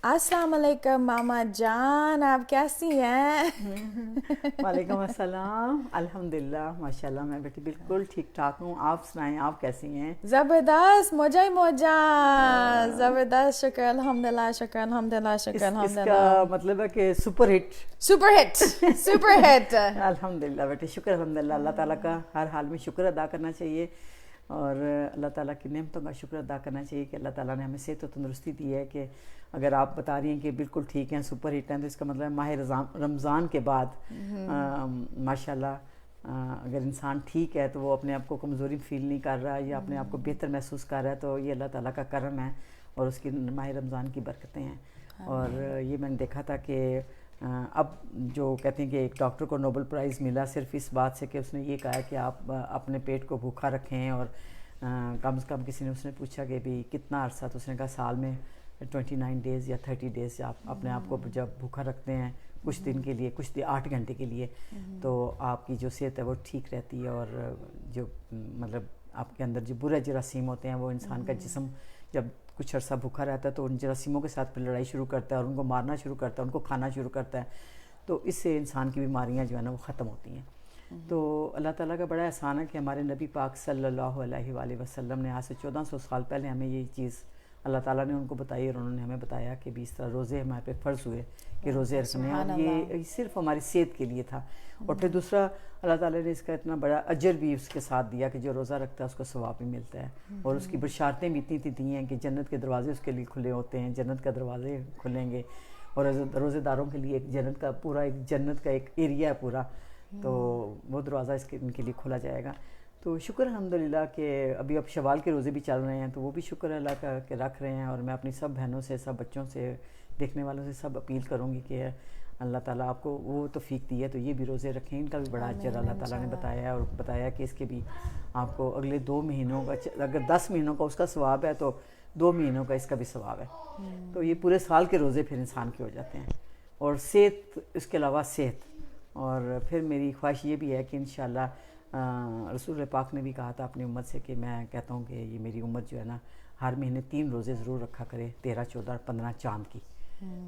السلام علیکم ماما جان، آپ کیسی ہیں؟ وعلیکم السلام. الحمدللہ ماشاء اللہ میں بیٹی بالکل ٹھیک ٹھاک ہوں. آپ سنائیں آپ کیسی ہیں؟ زبردست، موجہ موجہ زبردست. شکر الحمدللہ، شکر الحمدللہ، شکر اس الحمدللہ. کا مطلب ہے کہ super hit. Super hit, super hit. الحمدللہ بیٹے، شکر الحمدللہ. اللہ تعالیٰ کا ہر حال میں شکر ادا کرنا چاہیے اور اللہ تعالیٰ کی نعمتوں کا شکر ادا کرنا چاہیے کہ اللہ تعالیٰ نے ہمیں صحت و تندرستی دی ہے. کہ اگر آپ بتا رہی ہیں کہ بالکل ٹھیک ہیں، سپر ہٹ ہیں، تو اس کا مطلب ہے ماہ رمضان کے بعد ماشاءاللہ اگر انسان ٹھیک ہے تو وہ اپنے آپ کو کمزوری فیل نہیں کر رہا یا اپنے آپ کو بہتر محسوس کر رہا ہے، تو یہ اللہ تعالیٰ کا کرم ہے اور اس کی ماہ رمضان کی برکتیں ہیں. اور یہ میں نے دیکھا تھا کہ اب جو کہتے ہیں کہ ایک ڈاکٹر کو نوبل پرائز ملا صرف اس بات سے کہ اس نے یہ کہا ہے کہ آپ اپنے پیٹ کو بھوکا رکھیں. اور کم از کم کسی نے اس نے پوچھا کہ بھی کتنا عرصہ، تو اس نے کہا سال میں 29 ڈیز یا 30 ڈیز آپ اپنے آپ کو جب بھوکا رکھتے ہیں کچھ دن کے لیے، کچھ 8 گھنٹے کے لیے، تو آپ کی جو صحت ہے وہ ٹھیک رہتی ہے. اور جو مطلب آپ کے اندر جو برے جراثیم ہوتے ہیں وہ انسان کا جسم جب کچھ عرصہ بھوکا رہتا ہے تو ان جراثیموں کے ساتھ پھر لڑائی شروع کرتا ہے اور ان کو مارنا شروع کرتا ہے، ان کو کھانا شروع کرتا ہے. تو اس سے انسان کی بیماریاں جو ہے نا وہ ختم ہوتی ہیں. تو اللہ تعالیٰ کا بڑا احسان ہے کہ ہمارے نبی پاک صلی اللہ علیہ وآلہ وسلم نے آج سے 1400 سال پہلے ہمیں یہ چیز اللہ تعالیٰ نے ان کو بتائی اور انہوں نے ہمیں بتایا کہ بھی اس طرح روزے ہمارے پہ فرض ہوئے کہ روزے رکھنے ہیں. اور یہ صرف ہماری صحت کے لیے تھا. اور پھر دوسرا اللہ تعالیٰ نے اس کا اتنا بڑا اجر بھی اس کے ساتھ دیا کہ جو روزہ رکھتا ہے اس کو ثواب بھی ملتا ہے. اور اس کی بشارتیں بھی اتنی دی ہیں کہ جنت کے دروازے اس کے لیے کھلے ہوتے ہیں، جنت کا دروازے کھلیں گے اور روزے داروں کے لیے ایک جنت کا پورا ایک جنت کا ایک ایریا ہے پورا، تو وہ دروازہ ان کے لیے کھولا جائے گا. تو شکر الحمدللہ کہ ابھی اب شوال کے روزے بھی چل رہے ہیں، تو وہ بھی شکر اللہ کا کہ رکھ رہے ہیں. اور میں اپنی سب بہنوں سے، سب بچوں سے، دیکھنے والوں سے سب اپیل کروں گی کہ اللہ تعالیٰ آپ کو وہ توفیق دی ہے تو یہ بھی روزے رکھیں. ان کا بھی بڑا اجر اللہ تعالیٰ نے بتایا ہے اور بتایا کہ اس کے بھی آپ کو اگلے 2 مہینوں کا، اگر 10 مہینوں کا اس کا ثواب ہے تو 2 مہینوں کا اس کا بھی ثواب ہے. تو یہ پورے سال کے روزے پھر انسان کے ہو جاتے ہیں. اور صحت، اس کے علاوہ صحت. اور پھر میری خواہش یہ بھی ہے کہ انشاءاللہ رسول پاک نے بھی کہا تھا اپنی امت سے کہ میں کہتا ہوں کہ یہ میری امت جو ہے نا ہر مہینے 3 روزے ضرور رکھا کرے، 13، 14 اور 15 چاند کی.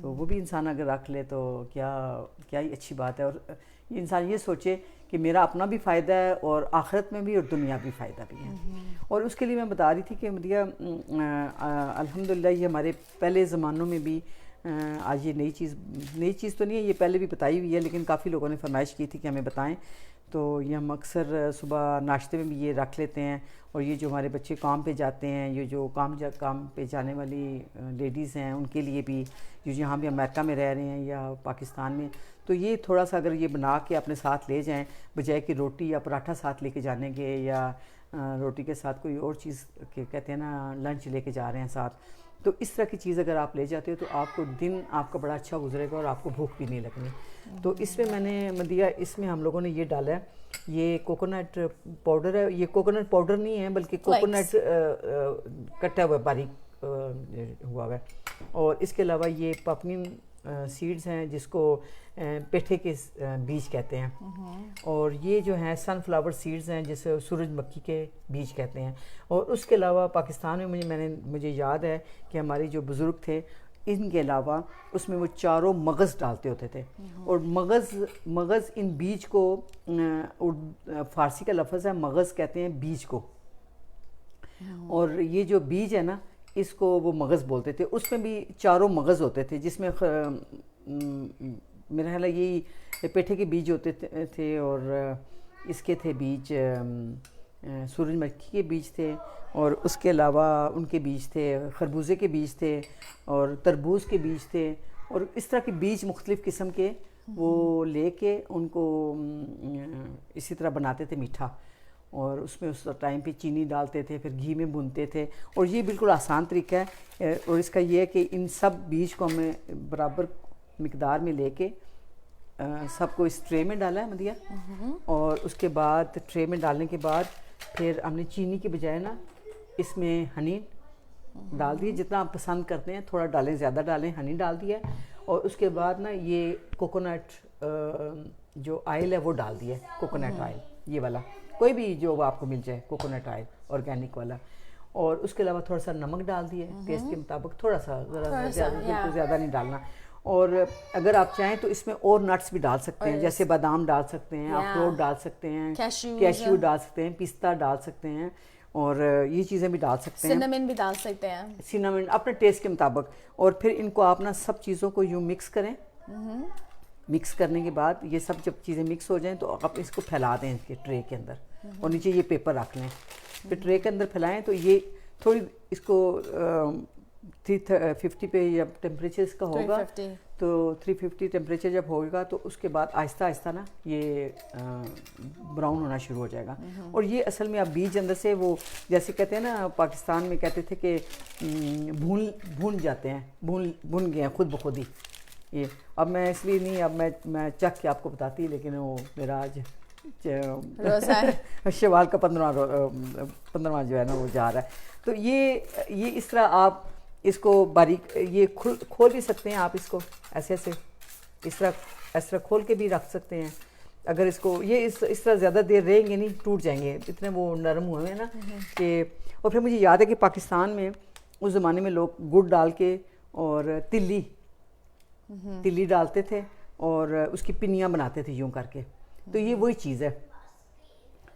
تو وہ بھی انسان اگر رکھ لے تو کیا ہی اچھی بات ہے. اور انسان یہ سوچے کہ میرا اپنا بھی فائدہ ہے اور آخرت میں بھی اور دنیا بھی فائدہ بھی ہے. اور اس کے لیے میں بتا رہی تھی کہ مدیہ الحمدللہ یہ ہمارے پہلے زمانوں میں بھی آج یہ نئی چیز تو نہیں ہے، یہ پہلے بھی بتائی ہوئی ہے، لیکن کافی لوگوں نے فرمائش کی تھی کہ ہمیں بتائیں. تو یہ ہم اکثر صبح ناشتے میں بھی یہ رکھ لیتے ہیں. اور یہ جو ہمارے بچے کام پہ جاتے ہیں، یہ جو کام پہ جانے والی لیڈیز ہیں ان کے لیے بھی، جو یہاں بھی امریکہ میں رہ رہے ہیں یا پاکستان میں، تو یہ تھوڑا سا اگر یہ بنا کے اپنے ساتھ لے جائیں بجائے کہ روٹی یا پراٹھا ساتھ لے کے جانے کے، یا روٹی کے ساتھ کوئی اور چیز کہتے ہیں نا لنچ لے کے جا رہے ہیں ساتھ، تو اس طرح کی چیز اگر آپ لے جاتے ہو تو آپ کو دن آپ کا بڑا اچھا گزرے گا اور آپ کو بھوک بھی نہیں لگنی. تو اس میں میں نے مدیہ اس میں ہم لوگوں نے یہ ڈالا ہے، یہ کوکونٹ پاؤڈر ہے. یہ کوکونٹ پاؤڈر نہیں ہے بلکہ کوکونٹ کٹا ہوا باریک ہوا ہے. اور اس کے علاوہ یہ پاپنین سیڈز ہیں جس کو پیٹھے کے بیج کہتے ہیں. اور یہ جو ہیں سن فلاور سیڈز ہیں جسے سورج مکھی کے بیج کہتے ہیں. اور اس کے علاوہ پاکستان میں مجھے یاد ہے کہ ہمارے جو بزرگ تھے ان کے علاوہ اس میں وہ چاروں مغز ڈالتے ہوتے تھے. اور مغز ان بیج کو، فارسی کا لفظ ہے مغز، کہتے ہیں بیج کو. اور یہ جو بیج ہے نا اس کو وہ مغز بولتے تھے. اس میں بھی چاروں مغز ہوتے تھے جس میں میرا خیال ہے یہی پیٹھے کے بیج ہوتے تھے اور اس کے تھے بیج، سورج مکھی کے بیج تھے، اور اس کے علاوہ ان کے بیج تھے خربوزے کے بیج تھے اور تربوز کے بیج تھے. اور اس طرح کے بیج مختلف قسم کے وہ لے کے ان کو اسی طرح بناتے تھے میٹھا. اور اس میں اس ٹائم پہ چینی ڈالتے تھے، پھر گھی میں بھونتے تھے. اور یہ بالکل آسان طریقہ ہے. اور اس کا یہ ہے کہ ان سب بیج کو ہمیں برابر مقدار میں لے کے سب کو اس ٹرے میں ڈالا ہے مدیہ. اور اس کے بعد ٹرے میں ڈالنے کے بعد پھر ہم نے چینی کے بجائے نا اس میں ہنی ڈال دی، جتنا آپ پسند کرتے ہیں، تھوڑا ڈالیں زیادہ ڈالیں، ہنی ڈال دیا. اور اس کے بعد نا یہ کوکونٹ جو آئل ہے وہ ڈال دیا، کوکونٹ آئل یہ والا، کوئی بھی جو آپ کو مل جائے کوکونٹ آئل آرگینک والا. اور اس کے علاوہ تھوڑا سا نمک ڈال دیے ٹیسٹ کے مطابق, تھوڑا سا, ذرا زیادہ نہیں ڈالنا. اور اگر آپ چاہیں تو اس میں اور نٹس بھی ڈال سکتے ہیں, جیسے بادام ڈال سکتے ہیں, اخروٹ ڈال سکتے ہیں, کیشیو ڈال سکتے ہیں, پستہ ڈال سکتے ہیں, اور یہ چیزیں بھی ڈال سکتے ہیں, سینامن بھی ڈال سکتے ہیں, سینامن اپنے ٹیسٹ کے مطابق. اور پھر ان کو آپ نا سب چیزوں کو یوں مکس کریں. مکس کرنے کے بعد یہ سب جب چیزیں مکس ہو جائیں تو آپ اس کو پھیلا دیں اس کے ٹرے کے اندر, اور نیچے یہ پیپر رکھ لیں. پھر ٹرے کے اندر پھیلائیں تو یہ تھوڑی اس کو 350 پہ جب ٹیمپریچر اس کا ہوگا تو 350 ٹیمپریچر جب ہوگا تو اس کے بعد آہستہ آہستہ نا یہ براؤن ہونا شروع ہو جائے گا. اور یہ اصل میں اب بیج اندر سے وہ جیسے کہتے ہیں نا, پاکستان میں کہتے تھے کہ بھون جاتے ہیں, بھون گئے ہیں خود بخود ہی. یہ اب میں اس لیے نہیں, اب میں چکھ کے آپ کو بتاتی, لیکن وہ میرا آج شوال کا 15واں جو ہے نا وہ جا رہا ہے. تو یہ اس طرح آپ اس کو باریک یہ کھول بھی سکتے ہیں آپ اس کو ایسے اس طرح کھول کے بھی رکھ سکتے ہیں. اگر اس کو یہ اس طرح زیادہ دیر رہیں گے نہیں, ٹوٹ جائیں گے, اتنے وہ نرم ہوئے ہیں نا کہ. اور پھر مجھے یاد ہے کہ پاکستان میں اس زمانے میں لوگ گڑ ڈال کے اور تلی ڈالتے تھے اور اس کی پنیاں بناتے تھے یوں کر کے. تو یہ وہی چیز ہے.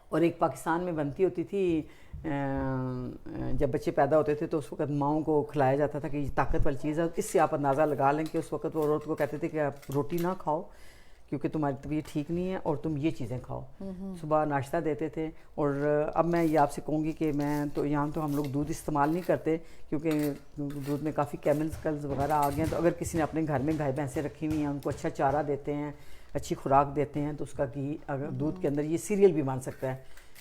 اور ایک پاکستان میں بنتی ہوتی تھی, جب بچے پیدا ہوتے تھے تو اس وقت ماؤں کو کھلایا جاتا تھا کہ یہ طاقت والی چیز ہے. اس سے آپ اندازہ لگا لیں کہ اس وقت وہ عورت کو کہتے تھے کہ آپ روٹی نہ کھاؤ کیونکہ تمہاری طبیعت ٹھیک نہیں ہے, اور تم یہ چیزیں کھاؤ. صبح ناشتہ دیتے تھے. اور اب میں یہ آپ سے کہوں گی کہ میں تو یہاں تو ہم لوگ دودھ استعمال نہیں کرتے کیونکہ دودھ میں کافی کیمیکلز وغیرہ آ گئے ہیں. تو اگر کسی نے اپنے گھر میں گائے بھینسیں رکھی ہوئی ہیں, ان کو اچھا چارہ دیتے ہیں, اچھی خوراک دیتے ہیں, تو اس کا گھی اگر دودھ کے اندر یہ سیریل بھی بن سکتا ہے.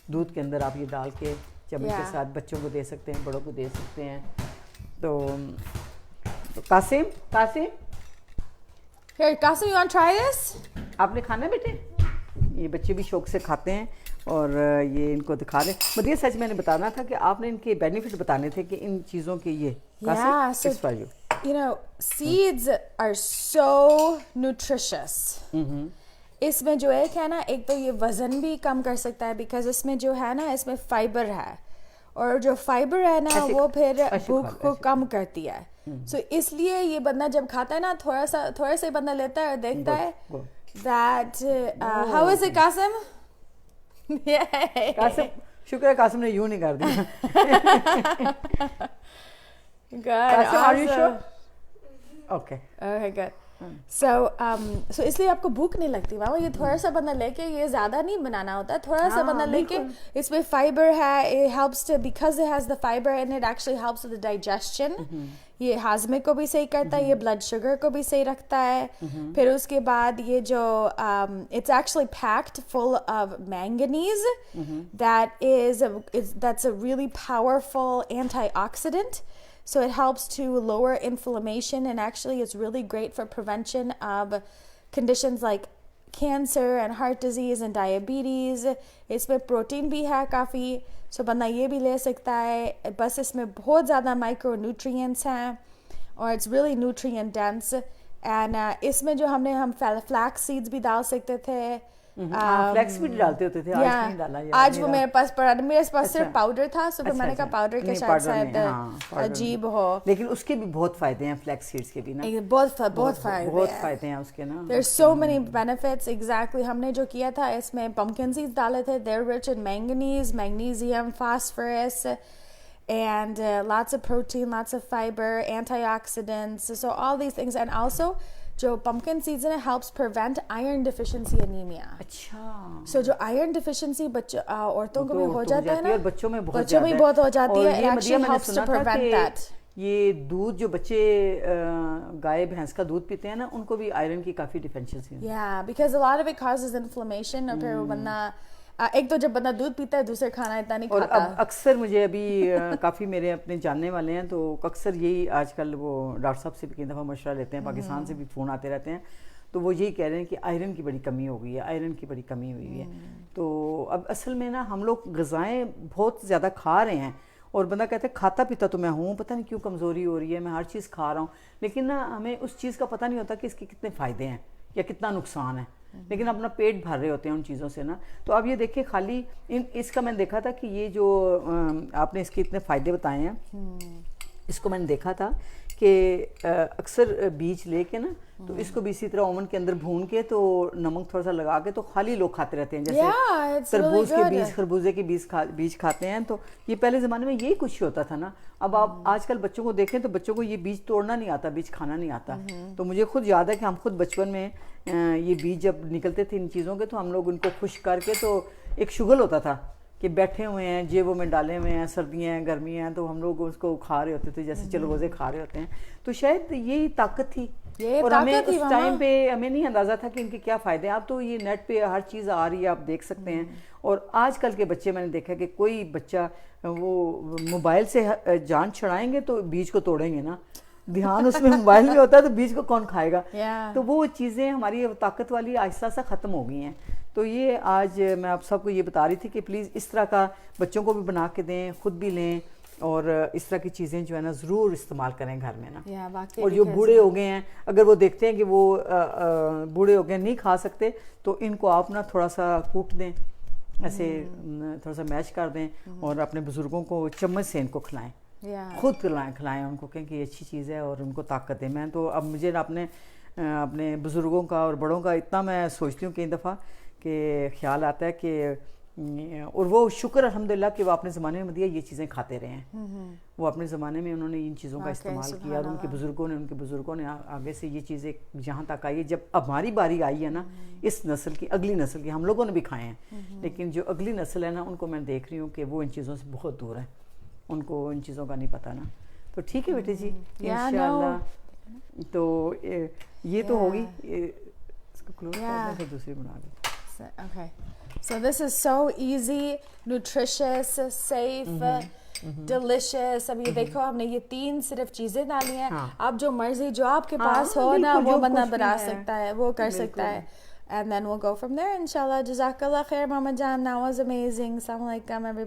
دودھ کے اندر آپ یہ ڈال کے چمچ کے ساتھ بچوں کو دے سکتے ہیں, بڑوں کو دے سکتے ہیں. تو Qasim you want to try this? آپ نے کھانا ہے بیٹے؟ یہ بچے بھی شوق سے کھاتے ہیں اور یہ ان کو دکھا رہے ہیں. مجھے سچ میں نے بتانا تھا کہ آپ نے ان کے بینیفٹ بتانے تھے کہ ان چیزوں کے یہ you know, seeds are so nutritious. اس میں جو ایک ہے نا, ایک تو یہ وزن بھی کم کر سکتا ہے بیکاز اس میں جو ہے نا اس میں فائبر ہے, اور جو فائبر ہے نا وہ پھر بھوک کو کم کرتی ہے. سو اس لیے یہ بندہ جب کھاتا ہے نا تھوڑا سا بندہ لیتا ہے اور دیکھتا ہے that how is it Qasim? شکر ہے قاسم نے یوں نہیں کر دیا. Good. Are you sure? Okay. Okay, good. So اس لیے آپ کو بھوک نہیں لگتی. ماما یہ تھوڑا سا بندہ لے کے, یہ زیادہ نہیں بنانا ہوتا, تھوڑا سا بندہ لے کے, اس میں فائبر ہے, it helps to because it has the fiber and it actually helps with the digestion. یہ ہاضمے کو بھی صحیح کرتا ہے, یہ بلڈ شوگر کو بھی صحیح رکھتا ہے. پھر اس کے بعد یہ جو it's actually packed full of manganese that's a really powerful antioxidant. So it helps to lower inflammation, and actually it's really great for prevention of conditions like cancer and heart disease and diabetes. اس میں protein بھی ہے کافی, سو بندہ یہ بھی لے سکتا ہے. بس اس میں بہت زیادہ مائکرو نیوٹریئنٹس ہیں اور it's really nutrient dense. And اس میں جو ہم فلیکس سیڈز بھی ڈال سکتے تھے. فلیکس بھی ڈالتے ہوتے تھے, آج نہیں ڈالا. آج وہ میرے پاس پڑا, میرے پاس صرف پاؤڈر تھا, سو میں نے کہا پاؤڈر کے شاید عجیب ہو, لیکن اس کے بھی بہت فائدے ہیں فلیکس سیڈز کے بھی نا, بہت فائدے ہیں اس کے نا. there are so many benefits. exactly ہم نے جو کیا تھا اس میں pumpkin seeds ڈالے تھے. they're rich in manganese, magnesium, phosphorus and lots of protein, lots of fiber, antioxidants, so all these things. And also جو pumpkin seeds ہیں helps prevent iron deficiency anemia. اچھا, so جو iron deficiency عورتوں کو بھی ہو جاتا ہے نا, اور بچوں میں بہت ہو جاتی ہے. it actually helps to prevent that. یہ دودھ جو بچے گائے بھینس کا دودھ پیتے ہیں نا, ان کو بھی آئرن کی کافی ڈیفیشنسی ہے. yeah, because a lot of it causes inflammation. اور پھر وہ بندہ ایک تو جب بندہ دودھ پیتا ہے دوسرے کھانا اتنا نہیں کھاتا. اور اب اکثر مجھے ابھی کافی میرے اپنے جاننے والے ہیں تو اکثر یہی آج کل وہ ڈاکٹر صاحب سے بھی کئی دفعہ مشورہ لیتے ہیں, پاکستان سے بھی فون آتے رہتے ہیں, تو وہ یہی کہہ رہے ہیں کہ آئرن کی بڑی کمی ہو گئی ہے, آئرن کی بڑی کمی ہوئی ہے. تو اب اصل میں نا ہم لوگ غذائیں بہت زیادہ کھا رہے ہیں, اور بندہ کہتا ہے کھاتا پیتا تو میں ہوں, پتہ نہیں کیوں کمزوری ہو رہی ہے, میں ہر چیز کھا رہا ہوں, لیکن نا ہمیں اس چیز کا پتہ نہیں ہوتا کہ اس کے کتنے فائدے ہیں یا کتنا نقصان ہے. لیکن اپنا پیٹ بھر رہے ہوتے ہیں ان چیزوں سے نا. تو اب یہ دیکھیں خالی اس کا میں نے دیکھا تھا کہ یہ جو آپ نے اس کے اتنے فائدے بتائے ہیں, اس کو میں نے دیکھا تھا کہ اکثر بیج لے کے نا تو اس کو بھی اسی طرح اوون کے اندر بھون کے تو نمک تھوڑا سا لگا کے تو خالی لوگ کھاتے رہتے ہیں, جیسے تربوز کے بیج, خربوزے کے بیج کھاتے ہیں. تو یہ پہلے زمانے میں یہی کچھ ہوتا تھا نا. اب آپ آج کل بچوں کو دیکھیں تو بچوں کو یہ بیج توڑنا نہیں آتا, بیج کھانا نہیں آتا. تو مجھے خود یاد ہے کہ ہم خود بچپن میں یہ بیج جب نکلتے تھے ان چیزوں کے تو ہم لوگ ان کو خشک کر کے تو ایک شغل ہوتا تھا کہ بیٹھے ہوئے ہیں جیبوں میں ڈالے ہوئے ہیں, سردیاں ہیں گرمیاں ہیں, تو ہم لوگ اس کو کھا رہے ہوتے تھے جیسے چلغوزے کھا رہے ہوتے ہیں. تو شاید یہی طاقت تھی, اور ہمیں اس ٹائم پہ ہمیں نہیں اندازہ تھا کہ ان کے کیا فائدے ہیں. اب تو یہ نیٹ پہ ہر چیز آ رہی ہے, آپ دیکھ سکتے ہیں. اور آج کل کے بچے میں نے دیکھا کہ کوئی بچہ وہ موبائل سے جان چھڑائیں گے تو بیج کو توڑیں گے نا, دھیان اس میں موبائل میں ہوتا ہے تو بیج کو کون کھائے گا. تو وہ چیزیں ہماری طاقت والی آہستہ آہستہ ختم ہو گئی ہیں. تو یہ آج میں آپ سب کو یہ بتا رہی تھی کہ پلیز اس طرح کا بچوں کو بھی بنا کے دیں, خود بھی لیں, اور اس طرح کی چیزیں جو ہے نا ضرور استعمال کریں گھر میں نا. اور جو بوڑھے ہو گئے ہیں, اگر وہ دیکھتے ہیں کہ وہ بوڑھے ہو گئے نہیں کھا سکتے تو ان کو آپ نا تھوڑا سا کوٹ دیں, ایسے تھوڑا سا میش کر دیں, اور اپنے بزرگوں کو چمچ سے ان کو کھلائیں, خود کھلائیں ان کو, کہ یہ اچھی چیز ہے اور ان کو طاقت ہے. میں تو اب مجھے اپنے بزرگوں کا اور بڑوں کا اتنا میں سوچتی ہوں کئی دفعہ کہ خیال آتا ہے کہ, اور وہ شکر الحمدللہ کہ وہ اپنے زمانے میں دیا یہ چیزیں کھاتے رہے ہیں. وہ اپنے زمانے میں انہوں نے ان چیزوں کا استعمال کیا, اور ان کے بزرگوں نے آگے سے یہ چیزیں جہاں تک آئی ہے. جب ہماری باری آئی ہے نا اس نسل کی, اگلی نسل کی, ہم لوگوں نے بھی کھائے ہیں, لیکن جو اگلی نسل ہے نا ان کو میں دیکھ رہی ہوں کہ وہ ان چیزوں سے بہت دور ہے, ان کو ان چیزوں کا نہیں پتہ نا. تو ٹھیک ہے بیٹی جی, انشاءاللہ. تو یہ تو ہوگی, اس کو کلوز کرنا پھر دوسری بنا دیں. Okay. So this is so easy, nutritious, safe, delicious. اب یہ دیکھو ہم نے یہ 3 صرف چیزیں ڈالی ہیں. آپ جو مرضی جو آپ کے پاس ہو نا وہ بندہ بنا سکتا ہے, وہ کر سکتا ہے. And then we'll go from there, inshallah. Jazakallah khair, Mama Jan. That was amazing. Assalamu alaikum, everybody.